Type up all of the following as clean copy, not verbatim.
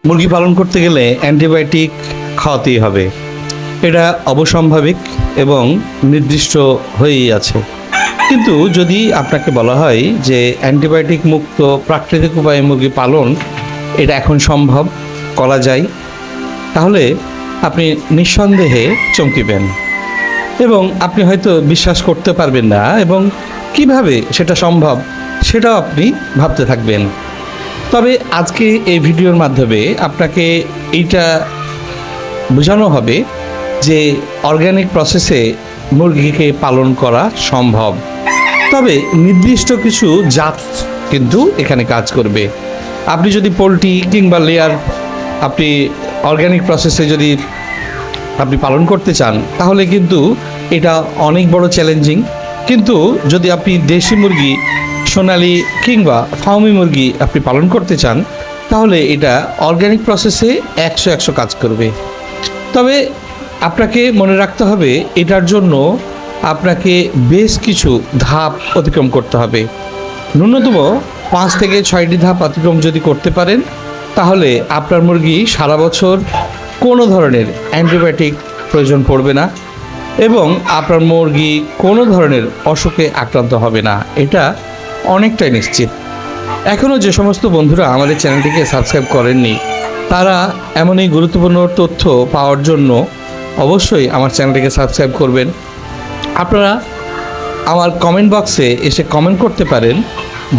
মুরগি পালন করতে গেলে অ্যান্টিবায়োটিক খাওয়াতেই হবে। এটা অবশ্যম্ভাবিক এবং নির্দিষ্ট হয়েই আছে। কিন্তু যদি আপনাকে বলা হয় যে অ্যান্টিবায়োটিক মুক্ত প্রাকৃতিক উপায়ে মুরগি পালন এটা এখন সম্ভব, করা যায়, তাহলে আপনি নিঃসন্দেহে চমকিবেন এবং আপনি হয়তো বিশ্বাস করতে পারবেন না এবং কিভাবে সেটা সম্ভব সেটাও আপনি ভাবতে থাকবেন। তবে আজকে এই ভিডিওর মাধ্যমে আপনাকে এইটা বোঝানো হবে যে অর্গানিক প্রসেসে মুরগিকে পালন করা সম্ভব। তবে নির্দিষ্ট কিছু জাত কিন্তু এখানে কাজ করবে। আপনি যদি পোলট্রি কিংবা লেয়ার আপনি অর্গানিক প্রসেসে যদি আপনি পালন করতে চান তাহলে কিন্তু এটা অনেক বড় চ্যালেঞ্জিং। কিন্তু যদি আপনি দেশি মুরগি, সোনালি কিংবা ফার্মি মুরগি আপনি পালন করতে চান তাহলে এটা অর্গানিক প্রসেসে 100 কাজ করবে। তবে আপনাকে মনে রাখতে হবে এটার জন্য আপনাকে বেশ কিছু ধাপ অতিক্রম করতে হবে। ন্যূনতম 5 থেকে 6টি ধাপ অতিক্রম যদি করতে পারেন তাহলে আপনার মুরগি সারা বছর কোনো ধরনের অ্যান্টিবায়োটিক প্রয়োজন পড়বে না এবং আপনার মুরগি কোনো ধরনের অসুখে আক্রান্ত হবে না, এটা অনেকটাই নিশ্চিত। এখনও যে সমস্ত বন্ধুরা আমাদের চ্যানেলটিকে সাবস্ক্রাইব করেননি তারা এমনই গুরুত্বপূর্ণ তথ্য পাওয়ার জন্য অবশ্যই আমার চ্যানেলটিকে সাবস্ক্রাইব করবেন। আপনারা আমার কমেন্ট বক্সে এসে কমেন্ট করতে পারেন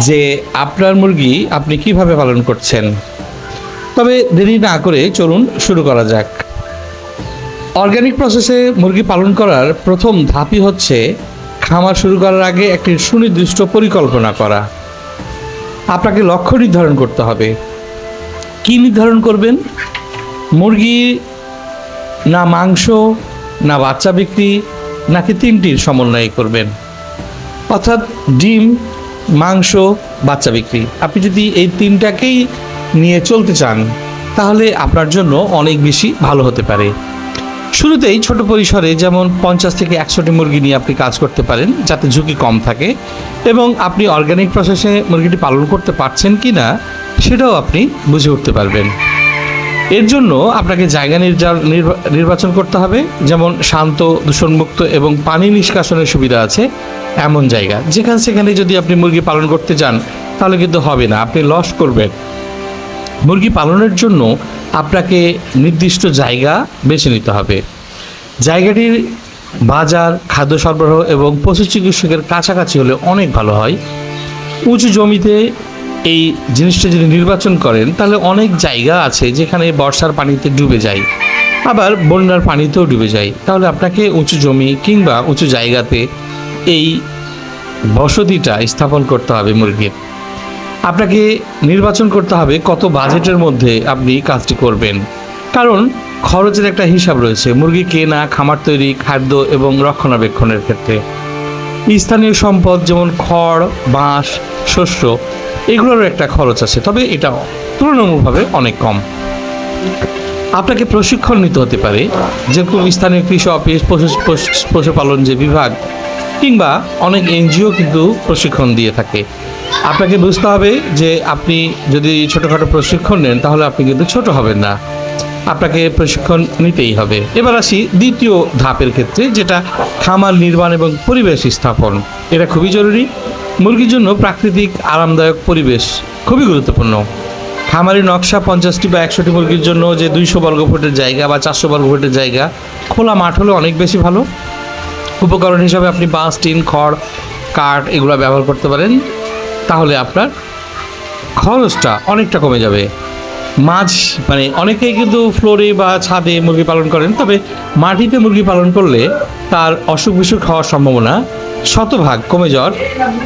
যে আপনার মুরগি আপনি কিভাবে পালন করছেন। তবে দেরি না করে চলুন শুরু করা যাক। অর্গানিক প্রসেসে মুরগি পালন করার প্রথম ধাপই হচ্ছে খামার শুরু করার আগে একটি সুনির্দিষ্ট পরিকল্পনা করা। আপনাকে লক্ষ্য নির্ধারণ করতে হবে। কি নির্ধারণ করবেন? মুরগি না মাংস, না বাচ্চা বিক্রি, নাকি তিনটির সমন্বয় করবেন? অর্থাৎ ডিম, মাংস, বাচ্চা বিক্রি। আপনি যদি এই তিনটাকেই নিয়ে চলতে চান তাহলে আপনার জন্য অনেক বেশি ভালো হতে পারে। শুরুতেই ছোট পরিসরে যেমন 50 থেকে 100টি মুরগি নিয়ে আপনি কাজ করতে পারেন যাতে ঝুঁকি কম থাকে এবং আপনি অর্গানিক প্রসেসে মুরগিটি পালন করতে পারছেন কি না সেটাও আপনি বুঝে উঠতে পারবেন। এর জন্য আপনাকে জায়গা নির্বাচন করতে হবে, যেমন শান্ত, দূষণমুক্ত এবং পানি নিষ্কাশনের সুবিধা আছে এমন জায়গা। সেখানে যদি আপনি মুরগি পালন করতে যান তাহলে কিন্তু হবে না, আপনি লস করবেন। মুরগি পালনের জন্য আপনাকে নির্দিষ্ট জায়গা বেছে নিতে হবে। জায়গাটির বাজার, খাদ্য সরবরাহ এবং পশু চিকিৎসকের কাছাকাছি হলে অনেক ভালো হয়। উঁচু জমিতে এই জিনিসটা যদি নির্বাচন করেন তাহলে অনেক জায়গা আছে যেখানে বর্ষার পানিতে ডুবে যায়, আবার বন্যার পানিতেও ডুবে যায়। তাহলে আপনাকে উঁচু জমি কিংবা উঁচু জায়গাতে এই বসতিটা স্থাপন করতে হবে মুরগির। আপনাকে নির্বাচন করতে হবে কত বাজেটের মধ্যে আপনি কাজটি করবেন, কারণ খরচের একটা হিসাব রয়েছে মুরগি কেনা, খামার তৈরি, খাদ্য এবং রক্ষণাবেক্ষণের ক্ষেত্রে। স্থানীয় সম্পদ যেমন খড়, বাঁশ, শস্য এগুলোরও একটা খরচ আছে, তবে এটা তুলনামূলকভাবে অনেক কম। আপনাকে প্রশিক্ষণ নিতে হতে পারে, যেরকম স্থানীয় কৃষি অফিস, পশুপালন যে বিভাগ কিংবা অনেক এনজিও কিন্তু প্রশিক্ষণ দিয়ে থাকে। আপনাকে বুঝতে হবে যে আপনি যদি ছোটোখাটো প্রশিক্ষণ নেন তাহলে আপনি কিন্তু ছোট হবেন না, আপনাকে প্রশিক্ষণ নিতেই হবে। এবার আসি দ্বিতীয় ধাপের ক্ষেত্রে, যেটা খামার নির্মাণ এবং পরিবেশ স্থাপন। এটা খুবই জরুরি। মুরগির জন্য প্রাকৃতিক আরামদায়ক পরিবেশ খুবই গুরুত্বপূর্ণ। খামারের নকশা 50টি বা 100টি মুরগির জন্য যে 200 বর্গফুটের জায়গা বা 400 বর্গফুটের জায়গা, খোলা মাঠ হলে অনেক বেশি ভালো। উপকরণ হিসাবে আপনি বাঁশ, টিন, খড়, কাঠ এগুলো ব্যবহার করতে পারেন, তাহলে আপনার খরচটা অনেকটা কমে যাবে। মাছ অনেকেই কিন্তু ফ্লোরে বা ছাদে মুরগি পালন করেন, তবে মাটিতে মুরগি পালন করলে তার অসুখ বিসুখ হওয়ার সম্ভাবনা 100% কমে যাওয়ার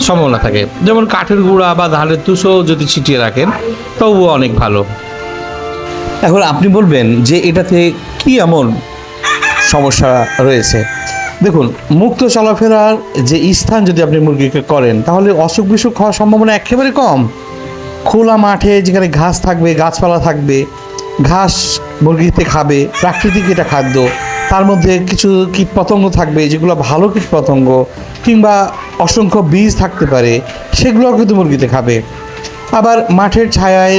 সম্ভাবনা থাকে। যেমন কাঠের গুঁড়া বা ধানের তুষও যদি ছিটিয়ে রাখেন তবুও অনেক ভালো। এখন আপনি বলবেন যে এটাতে কি এমন সমস্যা রয়েছে? দেখুন, মুক্ত চলাফেরার যে স্থান যদি আপনি মুরগিকে করেন তাহলে অসুখ বিসুখ হওয়ার সম্ভাবনা একেবারে কম। খোলা মাঠে যেখানে ঘাস থাকবে, গাছপালা থাকবে, ঘাস মুরগিতে খাবে, প্রাকৃতিক এটা খাদ্য, তার মধ্যে কিছু কীটপতঙ্গ থাকবে যেগুলো ভালো কীটপতঙ্গ, কিংবা অসংখ্য বীজ থাকতে পারে, সেগুলোও কিন্তু মুরগিতে খাবে। আবার মাঠের ছায়ায়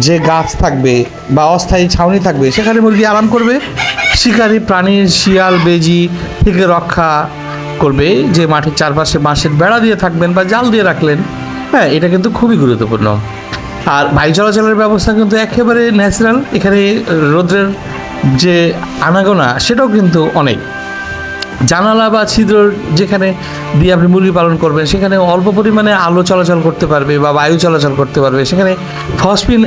যে গাছ থাকবে বা অস্থায়ী ছাউনি থাকবে সেখানে মুরগি আরাম করবে। শিকারী প্রাণীর শিয়াল বেজি থেকে রক্ষা করবে, যে মাঠের চারপাশে বাঁশের বেড়া দিয়ে থাকবেন বা জাল দিয়ে রাখলেন। হ্যাঁ, এটা কিন্তু খুবই গুরুত্বপূর্ণ। আর বায়ু চলাচলের ব্যবস্থা কিন্তু একেবারে ন্যাচারাল। এখানে রোদ্রের যে আনাগোনা সেটাও কিন্তু অনেক। জানালা বা ছিদ্র যেখানে দিয়ে আপনি মুরগি পালন করবেন সেখানে অল্প পরিমাণে আলো চলাচল করতে পারবে বা বায়ু চলাচল করতে পারবে। সেখানে ফসফিন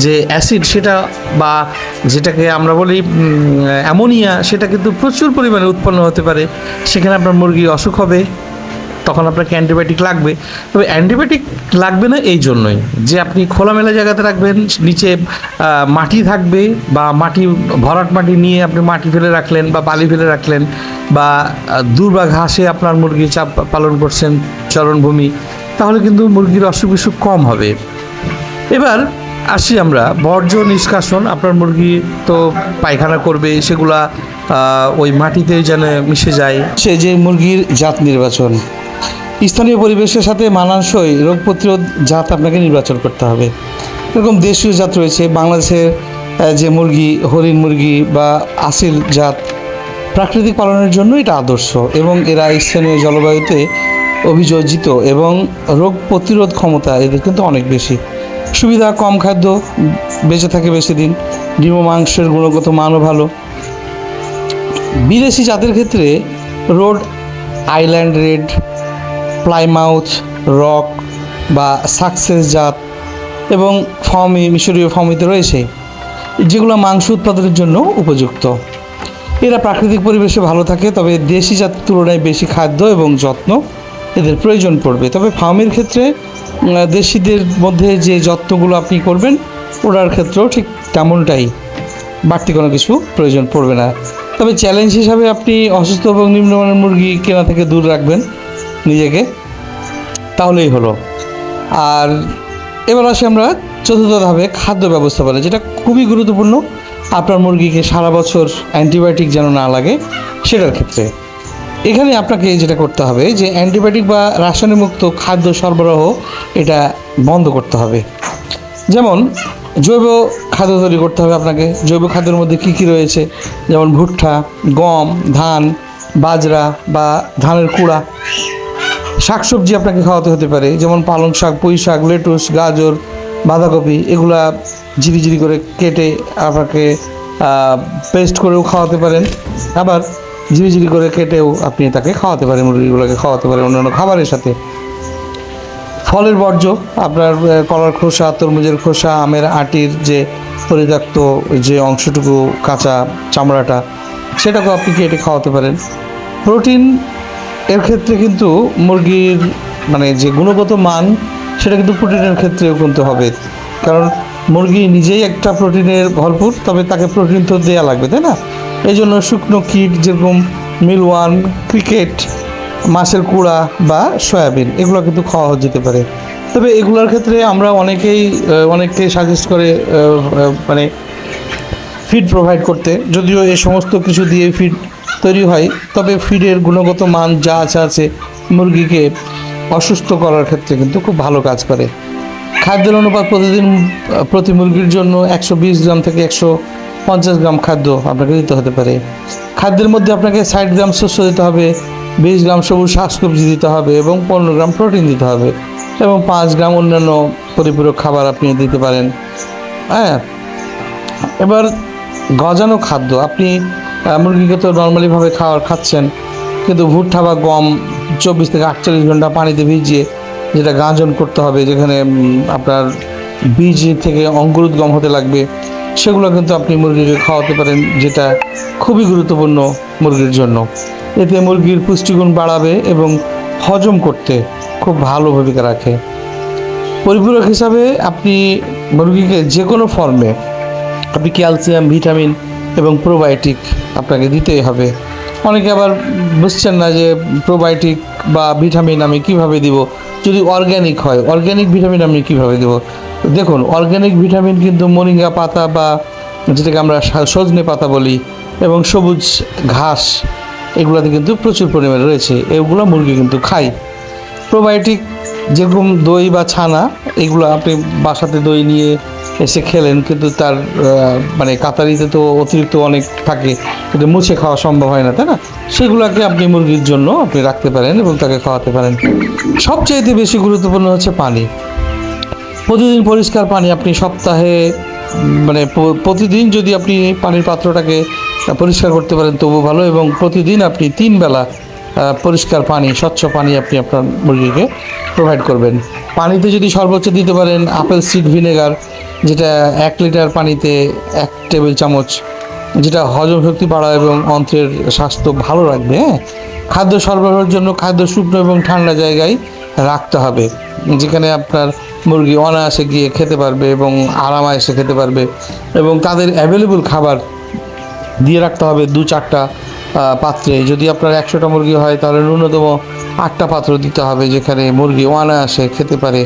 যে অ্যাসিড সেটা বা যেটাকে আমরা বলি অ্যামোনিয়া, সেটা কিন্তু প্রচুর পরিমাণে উৎপন্ন হতে পারে। সেখানে আপনার মুরগি অসুখ হবে, তখন আপনাকে অ্যান্টিবায়োটিক লাগবে। তবে অ্যান্টিবায়োটিক লাগবে না এই জন্যই যে আপনি খোলামেলা জায়গাতে রাখবেন, নিচে মাটি থাকবে বা মাটি ভরাট মাটি নিয়ে আপনি মাটি ফেলে রাখলেন বা বালি ফেলে রাখলেন, বা দূর বা ঘাসে আপনার মুরগি চাপ পালন করছেন, চরণভূমি, তাহলে কিন্তু মুরগির অসুখ বিসুখ কম হবে। এবার আসি আমরা বর্জ্য নিষ্কাশন। আপনার মুরগি তো পায়খানা করবে, সেগুলা ওই মাটিতে যেন মিশে যায়। সে যে মুরগির জাত নির্বাচন, স্থানীয় পরিবেশের সাথে মানানসই রোগ প্রতিরোধ জাত আপনাকে নির্বাচন করতে হবে। এরকম দেশীয় জাত রয়েছে বাংলাদেশের যে মুরগি, হরিণ মুরগি বা আসিল জাত, প্রাকৃতিক পালনের জন্য এটা আদর্শ এবং এরা স্থানীয় জলবায়ুতে অভিযোজিত এবং রোগ প্রতিরোধ ক্ষমতা এদের কিন্তু অনেক বেশি। সুবিধা কম, খাদ্য, বেঁচে থাকে বেশি দিন, ডিম ও মাংসের গুণগত মানও ভালো। বিদেশি জাতের ক্ষেত্রে road island red, Plymouth rock বা সাকসেস জাত এবং ফর্মি, মিশরীয় ফর্মিতে রয়েছে, যেগুলো মাংস উৎপাদনের জন্য উপযুক্ত। এরা প্রাকৃতিক পরিবেশে ভালো থাকে, তবে দেশি জাতের তুলনায় বেশি খাদ্য এবং যত্ন এদের প্রয়োজন পড়বে। তবে ফার্মের ক্ষেত্রে দেশিদের মধ্যে যে যত্নগুলো আপনি করবেন ওটার ক্ষেত্রেও ঠিক তেমনটাই, বাড়তি কোনো কিছু প্রয়োজন পড়বে না। তবে চ্যালেঞ্জ হিসাবে আপনি অসুস্থ এবং নিম্নমানের মুরগি কেনা থেকে দূর রাখবেন নিজেকে, তাহলেই হলো। আর এবার আসি আমরা চতুর্থ ধাপে খাদ্য ব্যবস্থাপনা, যেটা খুবই গুরুত্বপূর্ণ। আপনার মুরগিকে সারা বছর অ্যান্টিবায়োটিক যেন না লাগে সেটার ক্ষেত্রে এখানে আপনাকে যেটা করতে হবে যে অ্যান্টিবায়োটিক বা রাসায়নিকমুক্ত খাদ্য সরবরাহ এটা বন্ধ করতে হবে। যেমন জৈব খাদ্য তৈরি করতে হবে আপনাকে। জৈব খাদ্যের মধ্যে কী কী রয়েছে, যেমন ভুট্টা, গম, ধান, বাজরা বা ধানের কুড়া। শাকসবজি আপনাকে খাওয়াতে হতে পারে, যেমন পালং শাক, পুঁই শাক, লেটুস, গাজর, বাঁধাকপি, এগুলা ঝিরিঝিরি করে কেটে আপনাকে পেস্ট করেও খাওয়াতে পারেন। আবার ঝিরিঝিরি করে কেটেও আপনি তাকে খাওয়াতে পারেন, মুরগিগুলোকে খাওয়াতে পারেন অন্যান্য খাবারের সাথে। ফলের বর্জ্য, আপনার কলার খোসা, তরমুজের খোসা, আমের আটির যে পরিত্যক্ত যে অংশটুকু কাঁচা চামড়াটা, সেটাকেও আপনি কেটে খাওয়াতে পারেন। প্রোটিন এর ক্ষেত্রে কিন্তু মুরগির মানে যে গুণগত মান সেটা কিন্তু প্রোটিনের ক্ষেত্রেও কিন্তু হবে, কারণ মুরগি নিজেই একটা প্রোটিনের ভরপুর, তবে তাকে প্রোটিন তো দেওয়া লাগবে, তাই না? এই জন্য শুকনো কিট যেরকম মিলওয়ান, ক্রিকেট, মাছের কুড়া বা সয়াবিন, এগুলো কিন্তু খাওয়া যেতে পারে। তবে এগুলোর ক্ষেত্রে আমরা অনেককে সাজেস্ট করে মানে ফিড প্রোভাইড করতে, যদিও এই সমস্ত কিছু দিয়ে ফিড তৈরি হয়, তবে ফিডের গুণগত মান যা আছে মুরগিকে অসুস্থ করার ক্ষেত্রে কিন্তু খুব ভালো কাজ করে। খাদ্যের অনুপাত প্রতিদিন প্রতি মুরগির জন্য 120 গ্রাম থেকে 150 গ্রাম খাদ্য আপনাকে দিতে হতে পারে। খাদ্যের মধ্যে আপনাকে 60 গ্রাম শস্য দিতে হবে, 20 গ্রাম সবুজ শাকসবজি দিতে হবে এবং 15 গ্রাম প্রোটিন দিতে হবে এবং 5 গ্রাম অন্যান্য পরিপূরক খাবার আপনি দিতে পারেন। হ্যাঁ, এবার গজানো খাদ্য, আপনি মুরগিকে তো নর্মালিভাবে খাচ্ছেন, কিন্তু ভুট্টা বা গম 24 থেকে 48 ঘন্টা পানিতে ভিজিয়ে যেটা গাঁজন করতে হবে, যেখানে আপনার বীজ থেকে অঙ্কুরোদ্গম হতে লাগবে, সেগুলো কিন্তু আপনি মুরগিকে খাওয়াতে পারেন, যেটা খুবই গুরুত্বপূর্ণ মুরগির জন্য। এতে মুরগির পুষ্টিগুণ বাড়াবে এবং হজম করতে খুব ভালো ভূমিকা রাখে। পরিপূরক হিসাবে আপনি মুরগিকে যে কোনো ফর্মে আপনি ক্যালসিয়াম, ভিটামিন এবং প্রোবায়োটিক আপনাকে দিতেই হবে। অনেকে আবার বুঝছেন না যে প্রোবায়োটিক বা ভিটামিন আমি কিভাবে দিব, যদি অর্গ্যানিক হয় অর্গ্যানিক ভিটামিন আমি কিভাবে দেব। দেখুন, অর্গ্যানিক ভিটামিন কিন্তু মোরিঙ্গা পাতা বা যেটাকে আমরা সজনে পাতা বলি এবং সবুজ ঘাস, এগুলোতে কিন্তু প্রচুর পরিমাণে রয়েছে, এগুলো মুরগি কিন্তু খায়। প্রোবায়োটিক যেরকম দই বা ছানা, এগুলো আপনি বাসাতে দই নিয়ে এসে খেলেন, কিন্তু তার মানে কাতারিতে তো অতিরিক্ত অনেক থাকে, এটা মুছে খাওয়া সম্ভব হয় না, তাই না? সেগুলোকে আপনি মুরগির জন্য আপনি রাখতে পারেন এবং তাকে খাওয়াতে পারেন। সবচাইতে বেশি গুরুত্বপূর্ণ হচ্ছে পানি। প্রতিদিন পরিষ্কার পানি আপনি সপ্তাহে মানে প্রতিদিন যদি আপনি পানির পাত্রটাকে পরিষ্কার করতে পারেন তবু ভালো, এবং প্রতিদিন আপনি 3 বেলা পরিষ্কার পানি, স্বচ্ছ পানি আপনি আপনার মুরগিকে প্রোভাইড করবেন। পানিতে যদি সর্বোচ্চ দিতে পারেন আপেল সিড ভিনেগার, যেটা 1 লিটার পানিতে 1 টেবিল চামচ, যেটা হজম শক্তি বাড়ায় এবং অন্ত্রের স্বাস্থ্য ভালো রাখবে। হ্যাঁ, খাদ্য সরবরাহের জন্য খাদ্য শুকনো এবং ঠান্ডা জায়গায় রাখতে হবে, যেখানে আপনার মুরগি অনায়াসে গিয়ে খেতে পারবে এবং আরামায়েসে খেতে পারবে, এবং তাদের অ্যাভেলেবল খাবার দিয়ে রাখতে হবে 2-4টা পাত্রে। যদি আপনার 100টা মুরগি হয় তাহলে ন্যূনতম 8টা পাত্র দিতে হবে, যেখানে মুরগি অনায়াসে খেতে পারে,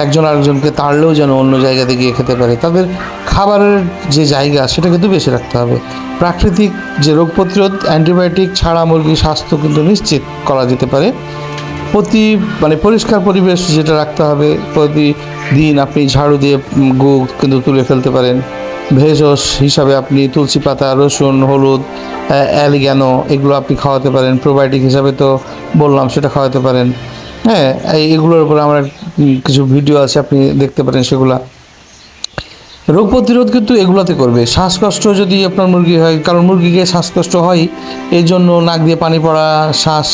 একজন আরেকজনকে তাড়লেও যেন অন্য জায়গাতে গিয়ে খেতে পারে। তাদের খাবারের যে জায়গা সেটা কিন্তু বেশি রাখতে হবে। প্রাকৃতিক যে রোগ প্রতিরোধ, অ্যান্টিবায়োটিক ছাড়া মুরগির স্বাস্থ্য কিন্তু নিশ্চিত করা যেতে পারে। মানে পরিষ্কার পরিবেশ যেটা রাখতে হবে, প্রতিদিন আপনি ঝাড়ু দিয়ে গু কিন্তু তুলে ফেলতে পারেন। ভেষজ হিসাবে আপনি তুলসী পাতা, রসুন, হলুদ, অ্যালিগ্যানো এগুলো আপনি খাওয়াতে পারেন। প্রোবায়োটিক হিসাবে তো বললাম সেটা খাওয়াতে পারেন। হ্যাঁ, এগুলোর উপরে আমার কিছু ভিডিও আছে, আপনি দেখতে পারেন সেগুলা। রোগ প্রতিরোধ কিন্তু এগুলোতে করবে। শ্বাসকষ্ট যদি আপনার মুরগি হয়, কারণ মুরগিকে শ্বাসকষ্ট হয় এই জন্য, নাক দিয়ে পানি পড়া, শ্বাস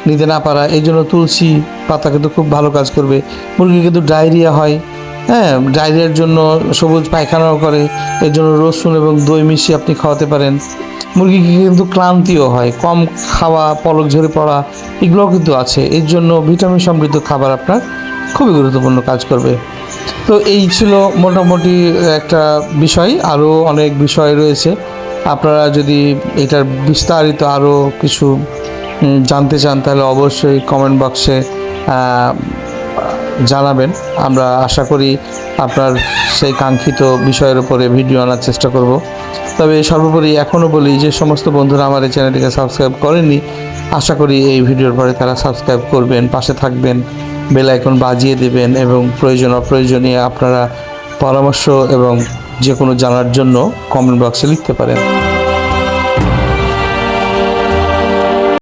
নিতে না পারা, এই জন্য তুলসী পাতা কিন্তু খুব ভালো কাজ করবে। মুরগি কিন্তু ডায়রিয়া হয়, হ্যাঁ, ডায়রিয়ার জন্য সবুজ পায়খানাও করে, এর জন্য রসুন এবং দই মিশিয়ে আপনি খাওয়াতে পারেন। মুরগিকে কিন্তু ক্লান্তিও হয়, কম খাওয়া, পলক ঝরে পড়া এগুলোও কিন্তু আছে, এর জন্য ভিটামিন সমৃদ্ধ খাবার আপনার খুবই গুরুত্বপূর্ণ কাজ করবে। তো এই ছিল মোটামুটি একটা বিষয়, আরও অনেক বিষয় রয়েছে। আপনারা যদি এটার বিস্তারিত আরও কিছু জানতে চান তাহলে অবশ্যই কমেন্ট বক্সে জানাবেন। আমরা আশা করি আপনার সেই কাঙ্ক্ষিত বিষয়ের উপরে ভিডিও আনার চেষ্টা করব। তবে সর্বোপরি এখনও বলি, যে সমস্ত বন্ধুরা আমার এই চ্যানেলটিকে সাবস্ক্রাইব করেননি, আশা করি এই ভিডিওর পরে তারা সাবস্ক্রাইব করবেন, পাশে থাকবেন, বেল আইকন বাজিয়ে দেবেন, এবং প্রয়োজন অপ্রয়োজনীয় আপনারা পরামর্শ এবং যে কোনো জানার জন্য কমেন্ট বক্সে লিখতে পারেন।